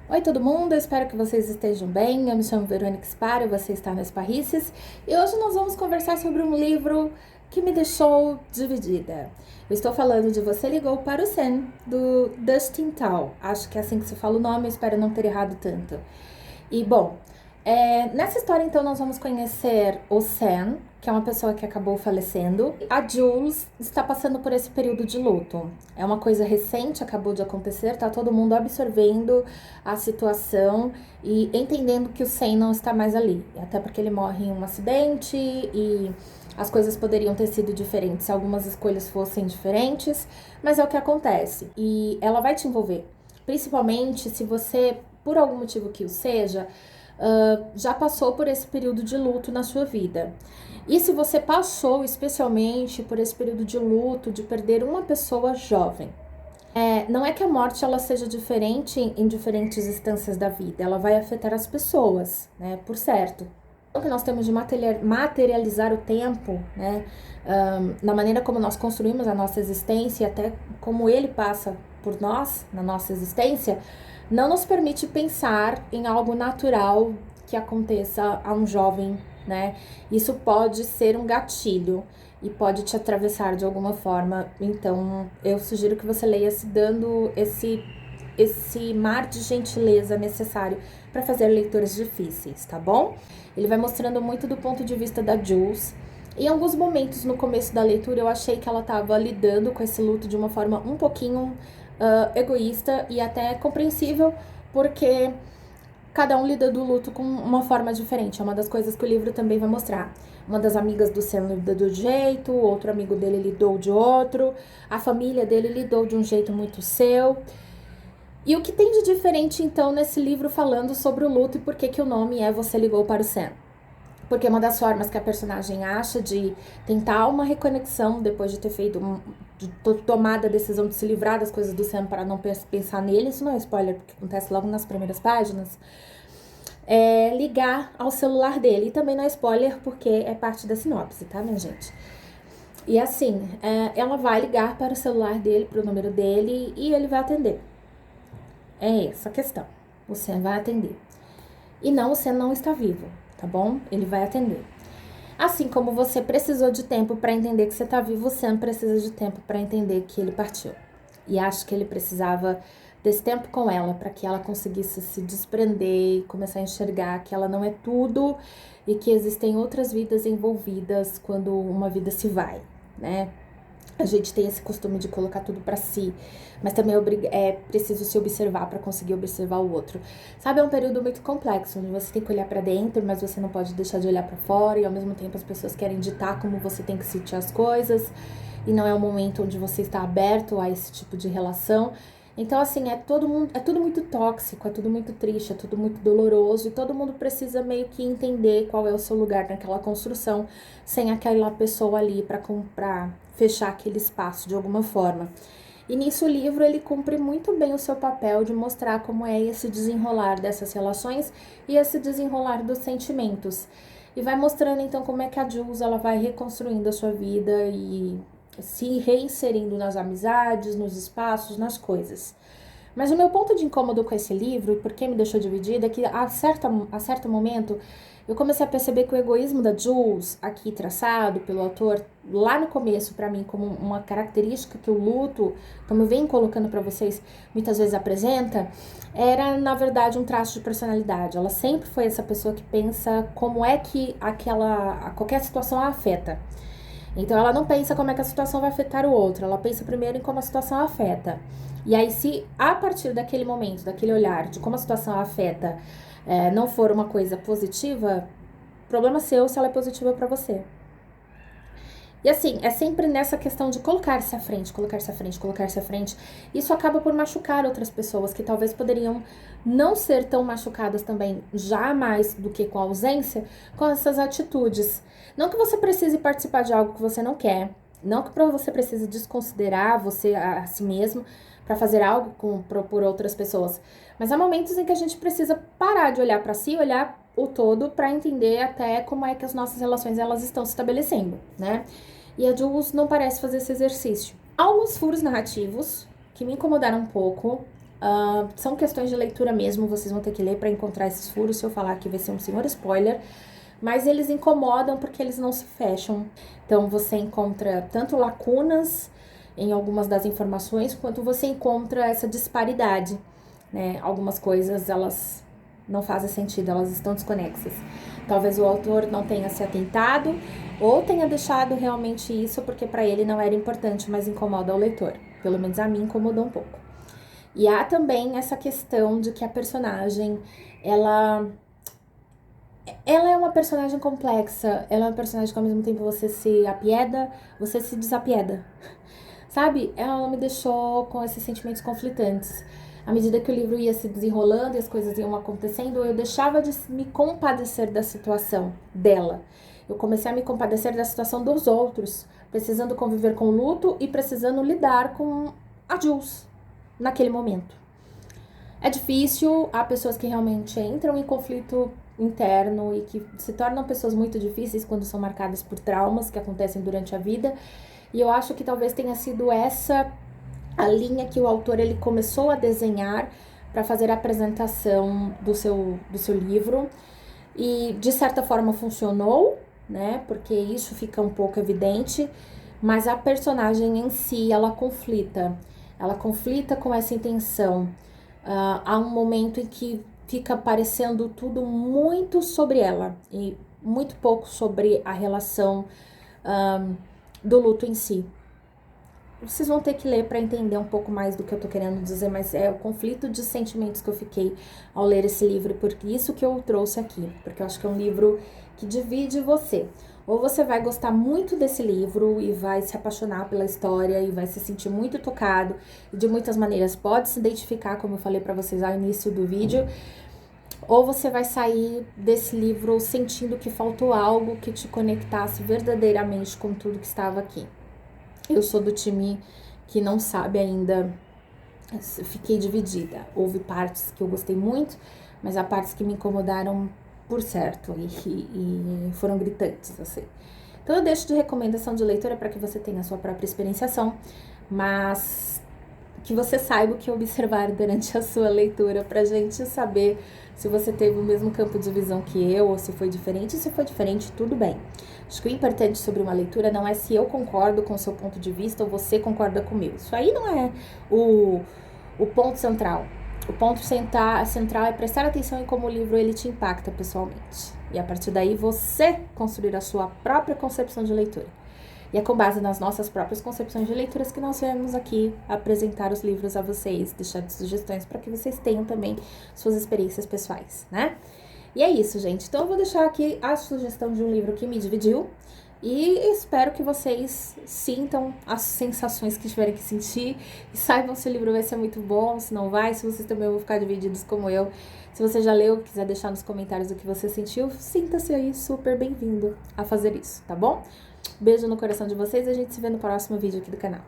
Oi todo mundo, eu espero que vocês estejam bem. Eu me chamo Verônica Spar, você está nas Parrices e hoje nós vamos conversar sobre um livro que me deixou dividida. Eu estou falando de Você Ligou para o Sam, do Dustin Tal. Acho que é assim que se fala o nome, eu espero não ter errado tanto. E bom, nessa história então nós vamos conhecer o Sam, que é uma pessoa que acabou falecendo. A Jules está passando por esse período de luto. É uma coisa recente, acabou de acontecer, tá todo mundo absorvendo a situação e entendendo que o Sam não está mais ali. Até porque ele morre em um acidente e as coisas poderiam ter sido diferentes se algumas escolhas fossem diferentes, mas é o que acontece. E ela vai te envolver, principalmente se você, por algum motivo que o seja, já passou por esse período de luto na sua vida. E se você passou especialmente por esse período de luto, de perder uma pessoa jovem, não é que a morte ela seja diferente em diferentes instâncias da vida, ela vai afetar as pessoas, né, por certo. O que nós temos de materializar o tempo, né, na maneira como nós construímos a nossa existência e até como ele passa por nós, na nossa existência, não nos permite pensar em algo natural que aconteça a um jovem, né? Isso pode ser um gatilho e pode te atravessar de alguma forma. Então, eu sugiro que você leia se dando esse mar de gentileza necessário para fazer leituras difíceis, tá bom? Ele vai mostrando muito do ponto de vista da Jules. Em alguns momentos no começo da leitura eu achei que ela estava lidando com esse luto de uma forma um pouquinho egoísta e até compreensível, porque cada um lida do luto com uma forma diferente. É uma das coisas que o livro também vai mostrar. Uma das amigas do Sam lidou de um jeito, outro amigo dele lidou de outro, a família dele lidou de um jeito muito seu. E o que tem de diferente, então, nesse livro falando sobre o luto e por que o nome é Você Ligou para o Sam? Porque uma das formas que a personagem acha de tentar uma reconexão depois de ter feito de tomado a decisão de se livrar das coisas do Sam para não pensar nele, isso não é spoiler, porque acontece logo nas primeiras páginas, é ligar ao celular dele. E também não é spoiler, porque é parte da sinopse, tá, minha gente? E assim, ela vai ligar para o celular dele, para o número dele, e ele vai atender. É essa a questão. O Sam vai atender. E não, o Sam não está vivo, tá bom? Ele vai atender. Assim como você precisou de tempo para entender que você está vivo, o Sam precisa de tempo para entender que ele partiu. E acho que ele precisava desse tempo com ela para que ela conseguisse se desprender e começar a enxergar que ela não é tudo e que existem outras vidas envolvidas quando uma vida se vai, né? A gente tem esse costume de colocar tudo pra si, mas também é preciso se observar pra conseguir observar o outro. Sabe, é um período muito complexo, onde você tem que olhar pra dentro, mas você não pode deixar de olhar pra fora, e ao mesmo tempo as pessoas querem ditar como você tem que sentir as coisas, e não é um momento onde você está aberto a esse tipo de relação. Então, assim, é tudo muito tóxico, é tudo muito triste, é tudo muito doloroso, e todo mundo precisa meio que entender qual é o seu lugar naquela construção, sem aquela pessoa ali para comprar, fechar aquele espaço de alguma forma. E nisso o livro ele cumpre muito bem o seu papel de mostrar como é esse desenrolar dessas relações e esse desenrolar dos sentimentos. E vai mostrando então como é que a Jules ela vai reconstruindo a sua vida e se reinserindo nas amizades, nos espaços, nas coisas. Mas o meu ponto de incômodo com esse livro, e por que me deixou dividida, é que a certo momento eu comecei a perceber que o egoísmo da Jules, aqui traçado pelo autor, lá no começo, pra mim, como uma característica que o luto, como eu venho colocando pra vocês, muitas vezes apresenta, era, na verdade, um traço de personalidade. Ela sempre foi essa pessoa que pensa como é que qualquer situação a afeta. Então ela não pensa como é que a situação vai afetar o outro, ela pensa primeiro em como a situação a afeta. E aí, se a partir daquele momento, daquele olhar de como a situação a afeta, não for uma coisa positiva, problema seu se ela é positiva pra você. E assim, é sempre nessa questão de colocar-se à frente, colocar-se à frente, colocar-se à frente. Isso acaba por machucar outras pessoas que talvez poderiam não ser tão machucadas também, jamais do que com a ausência, com essas atitudes. Não que você precise participar de algo que você não quer, não que você precise desconsiderar você a si mesmo para fazer algo por outras pessoas. Mas há momentos em que a gente precisa parar de olhar para si, olhar o todo para entender até como é que as nossas relações elas estão se estabelecendo, né? E a Jules não parece fazer esse exercício. Há alguns furos narrativos que me incomodaram um pouco, São questões de leitura mesmo, vocês vão ter que ler para encontrar esses furos. Se eu falar aqui vai ser um senhor spoiler, mas eles incomodam porque eles não se fecham. Então você encontra tanto lacunas em algumas das informações, quanto você encontra essa disparidade, né? Algumas coisas, elas não fazem sentido, elas estão desconexas. Talvez o autor não tenha se atentado ou tenha deixado realmente isso porque para ele não era importante, mas incomoda o leitor. Pelo menos a mim incomodou um pouco. E há também essa questão de que a personagem, ela é uma personagem complexa, ela é uma personagem que ao mesmo tempo você se apieda, você se desapieda. Sabe? Ela me deixou com esses sentimentos conflitantes. À medida que o livro ia se desenrolando e as coisas iam acontecendo, eu deixava de me compadecer da situação dela. Eu comecei a me compadecer da situação dos outros, precisando conviver com o luto e precisando lidar com a Jules naquele momento. É difícil, há pessoas que realmente entram em conflito interno e que se tornam pessoas muito difíceis quando são marcadas por traumas que acontecem durante a vida. E eu acho que talvez tenha sido essa a linha que o autor ele começou a desenhar para fazer a apresentação do seu livro. E de certa forma funcionou, né? Porque isso fica um pouco evidente, mas a personagem em si, ela conflita com essa intenção. Há um momento em que fica parecendo tudo muito sobre ela e muito pouco sobre a relação do luto em si. Vocês vão ter que ler para entender um pouco mais do que eu tô querendo dizer, mas é o conflito de sentimentos que eu fiquei ao ler esse livro, por isso que eu trouxe aqui, porque eu acho que é um livro que divide você. Ou você vai gostar muito desse livro e vai se apaixonar pela história e vai se sentir muito tocado, e de muitas maneiras pode se identificar, como eu falei para vocês ao início do vídeo, ou você vai sair desse livro sentindo que faltou algo que te conectasse verdadeiramente com tudo que estava aqui. Eu sou do time que não sabe ainda, fiquei dividida. Houve partes que eu gostei muito, mas há partes que me incomodaram por certo e foram gritantes, assim. Então eu deixo de recomendação de leitura para que você tenha a sua própria experienciação, mas que você saiba o que observar durante a sua leitura pra gente saber se você teve o mesmo campo de visão que eu ou se foi diferente. Se foi diferente, tudo bem. Acho que o importante sobre uma leitura não é se eu concordo com o seu ponto de vista ou você concorda comigo. Isso aí não é o ponto central. O ponto central é prestar atenção em como o livro ele te impacta pessoalmente. E a partir daí você construir a sua própria concepção de leitura. E é com base nas nossas próprias concepções de leituras que nós viemos aqui apresentar os livros a vocês, deixar sugestões para que vocês tenham também suas experiências pessoais, né? E é isso, gente. Então eu vou deixar aqui a sugestão de um livro que me dividiu e espero que vocês sintam as sensações que tiverem que sentir e saibam se o livro vai ser muito bom, se não vai, se vocês também vão ficar divididos como eu. Se você já leu, quiser deixar nos comentários o que você sentiu, sinta-se aí super bem-vindo a fazer isso, tá bom? Beijo no coração de vocês e a gente se vê no próximo vídeo aqui do canal.